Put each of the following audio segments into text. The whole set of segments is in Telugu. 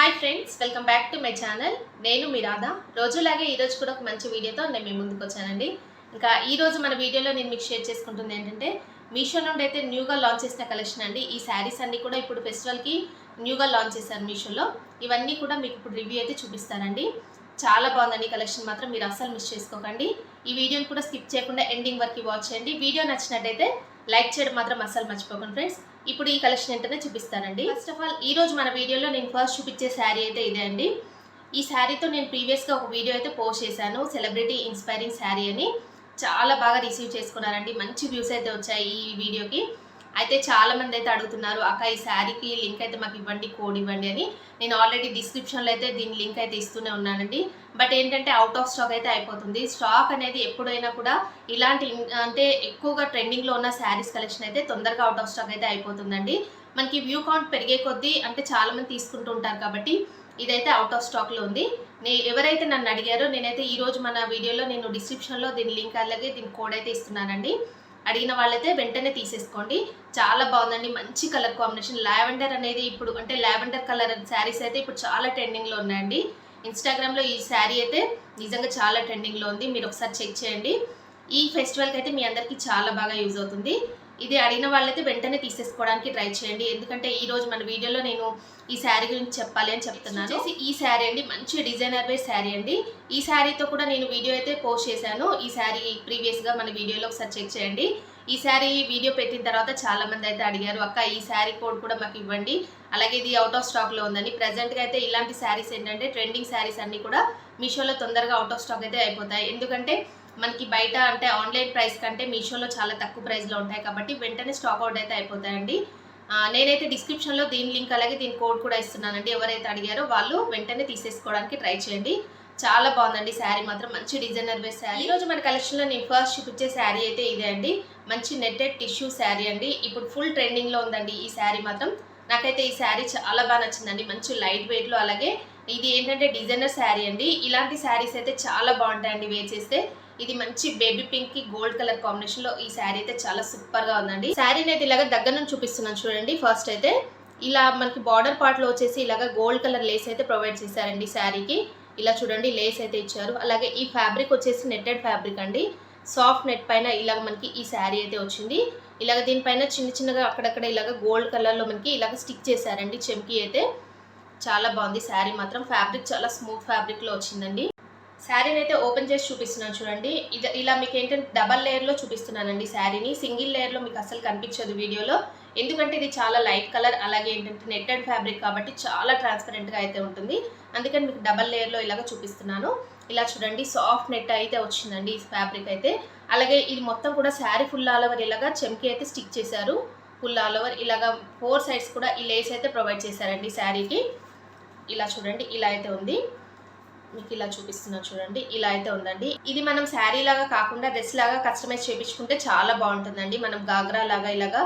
Hi friends, welcome back to my channel. నేను మీ రాధా. రోజులాగే ఈరోజు కూడా ఒక మంచి వీడియోతో నేను మీ ముందుకు వచ్చానండి. ఇంకా ఈరోజు మన వీడియోలో నేను మీకు షేర్ చేసుకుంటుంది ఏంటంటే, మీషో నుండి అయితే న్యూగా లాంచ్ చేసిన కలెక్షన్ అండి. ఈ శారీస్ అన్నీ కూడా ఇప్పుడు ఫెస్టివల్కి న్యూగా లాంచ్ చేశారు మీషోలో. ఇవన్నీ కూడా మీకు ఇప్పుడు రివ్యూ అయితే చూపిస్తానండి. చాలా బాగుందండి కలెక్షన్, మాత్రం మీరు అస్సలు మిస్ చేసుకోకండి. ఈ వీడియోని కూడా స్కిప్ చేయకుండా ఎండింగ్ వరకు వాచ్ చేయండి. వీడియో నచ్చినట్టయితే లైక్ చేయడం మాత్రం అస్సలు మర్చిపోకండి ఫ్రెండ్స్. ఇప్పుడు ఈ కలెక్షన్ ఏంటనే చూపిస్తానండి. ఫస్ట్ ఆఫ్ ఆల్ ఈ రోజు మన వీడియోలో నేను ఫస్ట్ చూపించే శారీ అయితే ఇదే అండి. ఈ శారీతో నేను ప్రీవియస్గా ఒక వీడియో అయితే పోస్ట్ చేశాను, సెలబ్రిటీ ఇన్స్పైరింగ్ శారీ అని. చాలా బాగా రిసీవ్ చేసుకున్నారండి, మంచి వ్యూస్ అయితే వచ్చాయి ఈ వీడియోకి. అయితే చాలామంది అయితే అడుగుతున్నారు, అక్క ఈ శారీకి లింక్ అయితే మాకు ఇవ్వండి, కోడ్ ఇవ్వండి అని. నేను ఆల్రెడీ డిస్క్రిప్షన్లో అయితే దీని లింక్ అయితే ఇస్తూనే ఉన్నానండి. బట్ ఏంటంటే అవుట్ ఆఫ్ స్టాక్ అయితే అయిపోతుంది. స్టాక్ అనేది ఎప్పుడైనా కూడా ఇలాంటి అంటే ఎక్కువగా ట్రెండింగ్లో ఉన్న శారీస్ కలెక్షన్ అయితే తొందరగా అవుట్ ఆఫ్ స్టాక్ అయితే అయిపోతుందండి. మనకి వ్యూ కౌంట్ పెరిగే కొద్దీ అంటే చాలామంది తీసుకుంటూ ఉంటారు కాబట్టి ఇదైతే అవుట్ ఆఫ్ స్టాక్లో ఉంది. ఎవరైతే నన్ను అడిగారో నేనైతే ఈరోజు మన వీడియోలో నేను డిస్క్రిప్షన్లో దీని లింక్ అలాగే దీని కోడ్ అయితే ఇస్తున్నానండి. అడిగిన వాళ్ళైతే వెంటనే తీసేసుకోండి. చాలా బాగుందండి, మంచి కలర్ కాంబినేషన్. లావెండర్ అనేది ఇప్పుడు అంటే లావెండర్ కలర్ శారీస్ అయితే ఇప్పుడు చాలా ట్రెండింగ్లో ఉన్నాయండి. ఇన్స్టాగ్రామ్లో ఈ శారీ అయితే నిజంగా చాలా ట్రెండింగ్లో ఉంది, మీరు ఒకసారి చెక్ చేయండి. ఈ ఫెస్టివల్కి అయితే మీ అందరికీ చాలా బాగా యూజ్ అవుతుంది. ఇది అడిగిన వాళ్ళైతే వెంటనే తీసేసుకోవడానికి ట్రై చేయండి, ఎందుకంటే ఈరోజు మన వీడియోలో నేను ఈ శారీ గురించి చెప్పాలి అని చెప్తున్నాను. ఈ శారీ అండి మంచి డిజైనర్ వేర్ శారీ అండి. ఈ శారీతో కూడా నేను వీడియో అయితే పోస్ట్ చేశాను. ఈ శారీ ప్రీవియస్గా మన వీడియోలో ఒకసారి చెక్ చేయండి. ఈ శారీ వీడియో పెట్టిన తర్వాత చాలా మంది అయితే అడిగారు, అక్క ఈ శారీ కోడ్ కూడా మాకు ఇవ్వండి, అలాగే ఇది అవుట్ ఆఫ్ స్టాక్లో ఉందని. ప్రజెంట్గా అయితే ఇలాంటి శారీస్ ఏంటంటే ట్రెండింగ్ శారీస్ అన్నీ కూడా మీషోలో తొందరగా అవుట్ ఆఫ్ స్టాక్ అయితే అయిపోతాయి. ఎందుకంటే మనకి బయట అంటే ఆన్లైన్ ప్రైస్ కంటే మీషోలో చాలా తక్కువ ప్రైస్లో ఉంటాయి కాబట్టి వెంటనే స్టాక్ అవుట్ అయితే అయిపోతాయండి. నేనైతే డిస్క్రిప్షన్లో దీని లింక్ అలాగే దీని కోడ్ కూడా ఇస్తున్నానండి. ఎవరైతే అడిగారో వాళ్ళు వెంటనే తీసేసుకోవడానికి ట్రై చేయండి. చాలా బాగుందండి శారీ, మాత్రం మంచి డిజైనర్ వేర్ శారీ. ఈరోజు మన కలెక్షన్లో నేను ఫస్ట్ చూపించే శారీ అయితే ఇదే అండి. మంచి నెట్టెడ్ టిష్యూ శారీ అండి. ఇప్పుడు ఫుల్ ట్రెండింగ్లో ఉందండి ఈ శారీ మాత్రం. నాకైతే ఈ శారీ చాలా బాగా నచ్చిందండి. మంచి లైట్ వెయిట్లో, అలాగే ఇది ఏంటంటే డిజైనర్ శారీ అండి. ఇలాంటి శారీస్ అయితే చాలా బాగుంటాయండి వేర్ చేస్తే. ఇది మంచి బేబీ పింక్ కి గోల్డ్ కలర్ కాంబినేషన్ లో ఈ శారీ అయితే చాలా సూపర్ గా ఉందండి. శారీని అయితే ఇలాగ దగ్గర నుంచి చూపిస్తున్నాను చూడండి. ఫస్ట్ అయితే ఇలా మనకి బార్డర్ పార్ట్ లో వచ్చేసి ఇలాగ గోల్డ్ కలర్ లేస్ అయితే ప్రొవైడ్ చేశారండి శారీకి. ఇలా చూడండి లేస్ అయితే ఇచ్చారు. అలాగే ఈ ఫ్యాబ్రిక్ వచ్చేసి నెట్టెడ్ ఫ్యాబ్రిక్ అండి. సాఫ్ట్ నెట్ పైన ఇలాగ మనకి ఈ శారీ అయితే వచ్చింది. ఇలాగ దీనిపైన చిన్న చిన్నగా అక్కడక్కడ ఇలాగ గోల్డ్ కలర్ లో మనకి ఇలాగ స్టిక్ చేశారండి చెంకి అయితే. చాలా బాగుంది శారీ మాత్రం. ఫ్యాబ్రిక్ చాలా స్మూత్ ఫ్యాబ్రిక్ లో వచ్చిందండి. శారీని అయితే ఓపెన్ చేసి చూపిస్తున్నాను చూడండి. ఇది ఇలా మీకు ఏంటంటే డబల్ లేయర్లో చూపిస్తున్నానండి శారీని. సింగిల్ లేయర్లో మీకు అసలు కనిపించదు వీడియోలో, ఎందుకంటే ఇది చాలా లైట్ కలర్, అలాగే ఏంటంటే నెట్టెడ్ ఫ్యాబ్రిక్ కాబట్టి చాలా ట్రాన్స్పరెంట్గా అయితే ఉంటుంది. అందుకని మీకు డబల్ లేయర్లో ఇలాగ చూపిస్తున్నాను. ఇలా చూడండి సాఫ్ట్ నెట్ అయితే వచ్చిందండి ఈ ఫ్యాబ్రిక్ అయితే. అలాగే ఇది మొత్తం కూడా శారీ ఫుల్ ఆల్ ఓవర్ ఇలాగా చెంకి అయితే స్టిక్ చేశారు. ఫుల్ ఆల్ ఓవర్ ఇలాగా 4 సైడ్స్ కూడా ఈ లేస్ అయితే ప్రొవైడ్ చేశారండి శారీకి. ఇలా చూడండి ఇలా అయితే ఉంది. మీకు ఇలా చూపిస్తున్నా చూడండి, ఇలా అయితే ఉందండి. ఇది మనం శారీ లాగా కాకుండా డ్రెస్ లాగా కస్టమైజ్ చేయించుకుంటే చాలా బాగుంటుందండి. మనం గాగ్రా లాగా ఇలాగా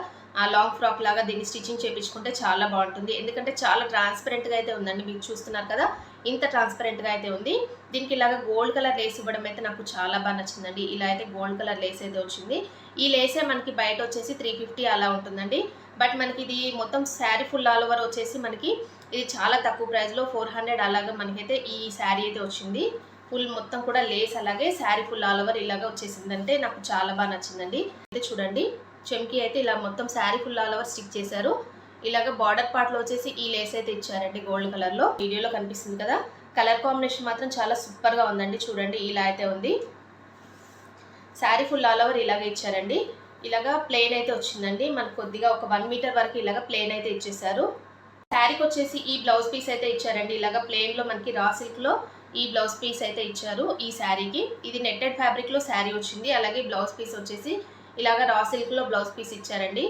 లాంగ్ ఫ్రాక్ లాగా దీన్ని స్టిచ్చింగ్ చేయించుకుంటే చాలా బాగుంటుంది. ఎందుకంటే చాలా ట్రాన్స్పరెంట్గా అయితే ఉందండి. మీరు చూస్తున్నారు కదా ఇంత ట్రాన్స్పరెంట్గా అయితే ఉంది. దీనికి ఇలాగ గోల్డ్ కలర్ లేస్ ఇవ్వడం అయితే నాకు చాలా బాగా నచ్చిందండి. ఇలా అయితే గోల్డ్ కలర్ లేస్ అయితే వచ్చింది. ఈ లేసే మనకి బయట వచ్చేసి 350 అలా ఉంటుందండి. బట్ మనకి ఇది మొత్తం శారీ ఫుల్ ఆల్ ఓవర్ వచ్చేసి మనకి ఇది చాలా తక్కువ ప్రైస్లో 400 అలాగా మనకైతే ఈ శారీ అయితే వచ్చింది. ఫుల్ మొత్తం కూడా లేస్ అలాగే శారీ ఫుల్ ఆల్ ఓవర్ ఇలాగా వచ్చేసిందంటే నాకు చాలా బాగా నచ్చిందండి. అయితే చూడండి చెంకి అయితే ఇలా మొత్తం sari full all over stick చేశారు. ఇలాగ బార్డర్ పార్ట్లో వచ్చేసి ఈ లేస్ అయితే ఇచ్చారండి గోల్డ్ కలర్లో. వీడియోలో కనిపిస్తుంది కదా. కలర్ కాంబినేషన్ మాత్రం చాలా సూపర్గా ఉందండి. చూడండి ఇలా అయితే ఉంది. శారీ ఫుల్ ఆల్ ఓవర్ ఇలాగే ఇచ్చారండి. ఇలాగా ప్లెయిన్ అయితే వచ్చిందండి. మనకు కొద్దిగా ఒక 1 మీటర్ వరకు ఇలాగ ప్లెయిన్ అయితే ఇచ్చేసారు. శారీకి వచ్చేసి ఈ బ్లౌజ్ పీస్ అయితే ఇచ్చారండి. ఇలాగ ప్లెయిన్లో మనకి రా సిల్క్లో ఈ బ్లౌజ్ పీస్ అయితే ఇచ్చారు ఈ శారీకి. ఇది నెట్టెడ్ ఫ్యాబ్రిక్లో శారీ వచ్చింది. అలాగే బ్లౌజ్ పీస్ వచ్చేసి ఇలాగ రా సిల్క్లో బ్లౌజ్ పీస్ ఇచ్చారండి.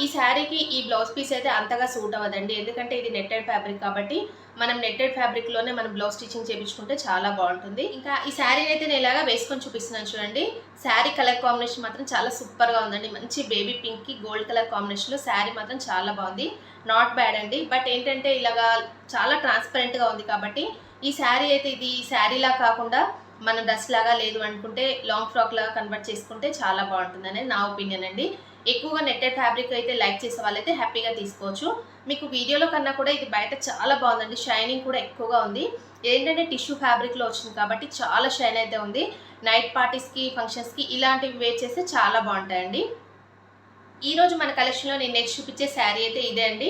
ఈ శారీకి ఈ బ్లౌజ్ పీస్ అయితే అంతగా సూట్ అవ్వదండి, ఎందుకంటే ఇది నెట్టెడ్ ఫ్యాబ్రిక్ కాబట్టి మనం నెట్టెడ్ ఫ్యాబ్రిక్లోనే మనం బ్లౌజ్ స్టిచ్చింగ్ చేయించుకుంటే చాలా బాగుంటుంది. ఇంకా ఈ శారీని అయితే నేను ఇలాగా వేసుకొని చూపిస్తున్నాను చూడండి. శారీ కలర్ కాంబినేషన్ మాత్రం చాలా సూపర్గా ఉందండి. మంచి బేబీ పింక్కి గోల్డ్ కలర్ కాంబినేషన్లో శారీ మాత్రం చాలా బాగుంది. నాట్ బ్యాడ్ అండి. బట్ ఏంటంటే ఇలాగా చాలా ట్రాన్స్పరెంట్గా ఉంది కాబట్టి ఈ శారీ అయితే ఇది శారీలా కాకుండా మన డ్రెస్ లాగా లేదు అనుకుంటే లాంగ్ ఫ్రాక్ లాగా కన్వర్ట్ చేసుకుంటే చాలా బాగుంటుంది అనేది నా ఒపీనియన్ అండి. ఎక్కువగా నెట్టెడ్ ఫ్యాబ్రిక్ అయితే లైక్ చేసే వాళ్ళైతే హ్యాపీగా తీసుకోవచ్చు. మీకు వీడియోలో కన్నా కూడా ఇది బయట చాలా బాగుందండి. షైనింగ్ కూడా ఎక్కువగా ఉంది. ఏంటంటే టిష్యూ ఫ్యాబ్రిక్లో వచ్చింది కాబట్టి చాలా షైన్ అయితే ఉంది. నైట్ పార్టీస్కి, ఫంక్షన్స్కి ఇలాంటివి వేర్ చేస్తే చాలా బాగుంటాయండి. ఈరోజు మన కలెక్షన్లో నేను నెక్స్ట్ చూపించే శారీ అయితే ఇదే అండి.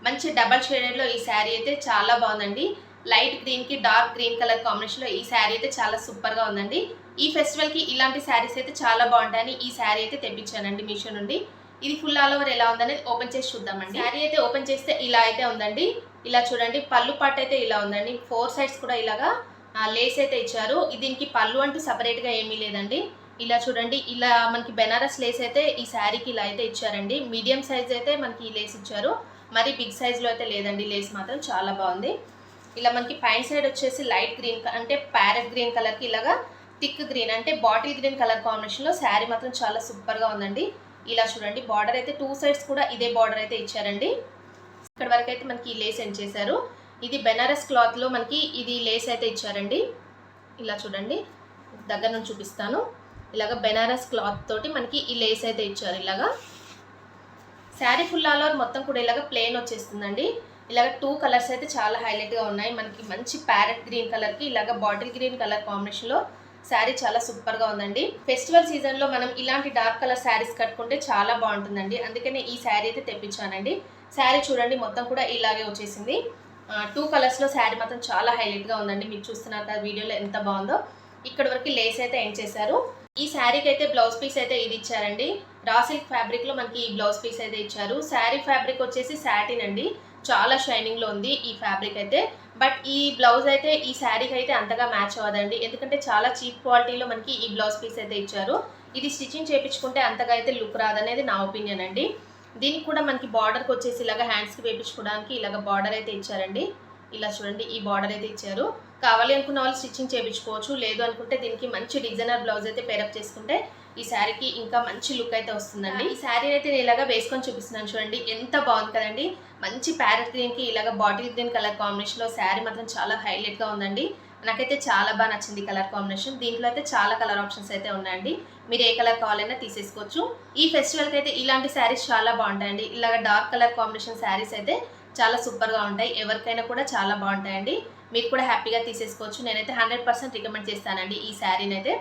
మంచి డబల్ షేడెడ్లో ఈ శారీ అయితే చాలా బాగుందండి. లైట్ గ్రీన్కి డార్క్ గ్రీన్ కలర్ కాంబినేషన్లో ఈ శారీ అయితే చాలా సూపర్గా ఉందండి. ఈ ఫెస్టివల్కి ఇలాంటి శారీస్ అయితే చాలా బాగుంటాయని ఈ శారీ అయితే తెప్పించానండి మీషో నుండి. ఇది ఫుల్ ఆల్ ఓవర్ ఎలా ఉందనేది ఓపెన్ చేసి చూద్దామండి. శారీ అయితే ఓపెన్ చేస్తే ఇలా అయితే ఉందండి. ఇలా చూడండి, పళ్ళు పార్ట్ అయితే ఇలా ఉందండి. 4 సైడ్స్ కూడా ఇలాగా లేస్ అయితే ఇచ్చారు. దీనికి పళ్ళు అంటూ సపరేట్గా ఏమీ లేదండి. ఇలా చూడండి, ఇలా మనకి బెనారస్ లేస్ అయితే ఈ శారీకి ఇలా అయితే ఇచ్చారండి. మీడియం సైజ్ అయితే మనకి ఈ లేస్ ఇచ్చారు. మరి బిగ్ సైజ్లో అయితే లేదండి. లేస్ మాత్రం చాలా బాగుంది. ఇలా మనకి పైన సైడ్ వచ్చేసి లైట్ గ్రీన్ అంటే ప్యారెట్ గ్రీన్ కలర్కి ఇలాగా థిక్ గ్రీన్ అంటే బాటిల్ గ్రీన్ కలర్ కాంబినేషన్లో శారీ మాత్రం చాలా సూపర్గా ఉందండి. ఇలా చూడండి, బార్డర్ అయితే 2 సైడ్స్ కూడా ఇదే బార్డర్ అయితే ఇచ్చారండి. ఇక్కడ వరకు అయితే మనకి ఈ లేస్ ఎండ్ చేశారు. ఇది బెనారస్ క్లాత్లో మనకి ఇది లేస్ అయితే ఇచ్చారండి. ఇలా చూడండి, దగ్గర నుంచి చూపిస్తాను. ఇలాగ బెనారస్ క్లాత్ తోటి మనకి ఈ లేస్ అయితే ఇచ్చారు. ఇలాగా శారీ ఫుల్ ఆల్ ఓవర్ మొత్తం కూడా ఇలాగ ప్లెయిన్ వచ్చేస్తుందండి. ఇలాగ 2 కలర్స్ అయితే చాలా హైలైట్గా ఉన్నాయి. మనకి మంచి ప్యారెట్ గ్రీన్ కలర్కి ఇలాగ బాటిల్ గ్రీన్ కలర్ కాంబినేషన్లో శారీ చాలా సూపర్గా ఉందండి. ఫెస్టివల్ సీజన్లో మనం ఇలాంటి డార్క్ కలర్ శారీస్ కట్టుకుంటే చాలా బాగుంటుందండి. అందుకనే ఈ శారీ అయితే తెప్పించానండి. శారీ చూడండి, మొత్తం కూడా ఇలాగే వచ్చేసింది. 2 కలర్స్లో శారీ మాత్రం చాలా హైలైట్గా ఉందండి. మీరు చూస్తున్నారు కదా వీడియోలో ఎంత బాగుందో. ఇక్కడ వరకు లేస్ అయితే ఎండ్ చేశారు. ఈ శారీకి అయితే బ్లౌజ్ పీస్ అయితే ఇది ఇచ్చారండి. రా సిల్క్ ఫ్యాబ్రిక్లో మనకి ఈ బ్లౌజ్ పీస్ అయితే ఇచ్చారు. శారీ ఫ్యాబ్రిక్ వచ్చేసి సాటిన్ అండి. చాలా షైనింగ్లో ఉంది ఈ ఫ్యాబ్రిక్ అయితే. బట్ ఈ బ్లౌజ్ అయితే ఈ శారీకి అయితే అంతగా మ్యాచ్ అవ్వదండి. ఎందుకంటే చాలా చీప్ క్వాలిటీలో మనకి ఈ బ్లౌజ్ పీస్ అయితే ఇచ్చారు. ఇది స్టిచ్చింగ్ చేయించుకుంటే అంతగా అయితే లుక్ రాదనేది నా ఒపీనియన్ అండి. దీనికి కూడా మనకి బార్డర్కి వచ్చేసి ఇలాగ హ్యాండ్స్కి వేయించుకోవడానికి ఇలాగ బార్డర్ అయితే ఇచ్చారండి. ఇలా చూడండి, ఈ బార్డర్ అయితే ఇచ్చారు. కావాలి అనుకున్న వాళ్ళు స్టిచ్చింగ్ చేయించుకోవచ్చు. లేదు అనుకుంటే దీనికి మంచి డిజైనర్ బ్లౌజ్ అయితే పేరప్ చేసుకుంటే ఈ శారీకి ఇంకా మంచి లుక్ అయితే వస్తుందండి. ఈ శారీ అయితే నేను ఇలాగా వేసుకొని చూపిస్తున్నాను చూడండి, ఎంత బాగుంది కదండి. మంచి ప్యారెట్ గ్రీన్కి ఇలాగ బాటిల్ గ్రీన్ కలర్ కాంబినేషన్లో శారీ మాత్రం చాలా హైలైట్గా ఉందండి. నాకైతే చాలా బాగా నచ్చింది కలర్ కాంబినేషన్. దీంట్లో అయితే చాలా కలర్ ఆప్షన్స్ అయితే ఉన్నాయండి. మీరు ఏ కలర్ కావాలైనా తీసేసుకోవచ్చు. ఈ ఫెస్టివల్కి అయితే ఇలాంటి శారీస్ చాలా బాగుంటాయండి. ఇలాగ డార్క్ కలర్ కాంబినేషన్ శారీస్ అయితే చాలా సూపర్గా ఉంటాయి. ఎవరికైనా కూడా చాలా బాగుంటాయండి. మీరు కూడా హ్యాపీగా తీసేసుకోవచ్చు. నేనైతే 100% రికమెండ్ చేస్తానండి ఈ శారీని అయితే.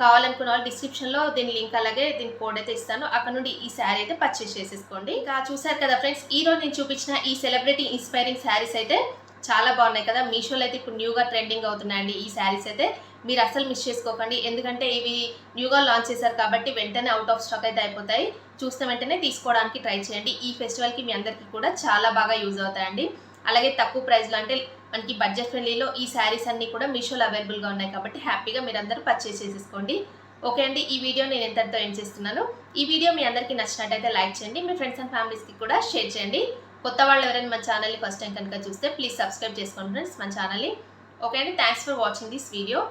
కావాలనుకున్న వాళ్ళు డిస్క్రిప్షన్లో దీని లింక్ అలాగే దీని కోడ్ అయితే ఇస్తాను. అక్కడ నుండి ఈ శారీ అయితే పర్చేస్ చేసేసుకోండి. ఇంకా చూసారు కదా ఫ్రెండ్స్, ఈరోజు నేను చూపించిన ఈ సెలబ్రిటీ ఇన్స్పైరింగ్ శారీస్ అయితే చాలా బాగున్నాయి కదా. మీషోలో అయితే ఇప్పుడు న్యూగా ట్రెండింగ్ అవుతున్నాయండి ఈ శారీస్ అయితే. మీరు అసలు మిస్ చేసుకోకండి. ఎందుకంటే ఇవి న్యూగా లాంచ్ చేశారు కాబట్టి వెంటనే అవుట్ ఆఫ్ స్టాక్ అయితే అయిపోతాయి. చూస్తే వెంటనే తీసుకోవడానికి ట్రై చేయండి. ఈ ఫెస్టివల్కి మీ అందరికీ కూడా చాలా బాగా యూజ్ అవుతాయండి. అలాగే తక్కువ ప్రైస్లో అంటే మనకి బడ్జెట్ ఫ్రెండ్లీలో ఈ శారీస్ అన్నీ కూడా మీషోలో అవైలబుల్గా ఉన్నాయి కాబట్టి హ్యాపీగా మీరందరూ పర్చేస్ చేసేసుకోండి. ఓకే అండి, ఈ వీడియో నేను ఎంతటితో ఎండ్ చేస్తున్నాను. ఈ వీడియో మీ అందరికీ నచ్చినట్టయితే లైక్ చేయండి. మీ ఫ్రెండ్స్ అండ్ ఫ్యామిలీస్కి కూడా షేర్ చేయండి. కొత్త వాళ్ళు ఎవరైనా మన ఛానల్ని ఫస్ట్ టైం కనుక చూస్తే ప్లీజ్ సబ్స్క్రైబ్ చేసుకోండి ఫ్రెండ్స్ మన ఛానల్ని. ఓకే అండి, thanks for watching this video.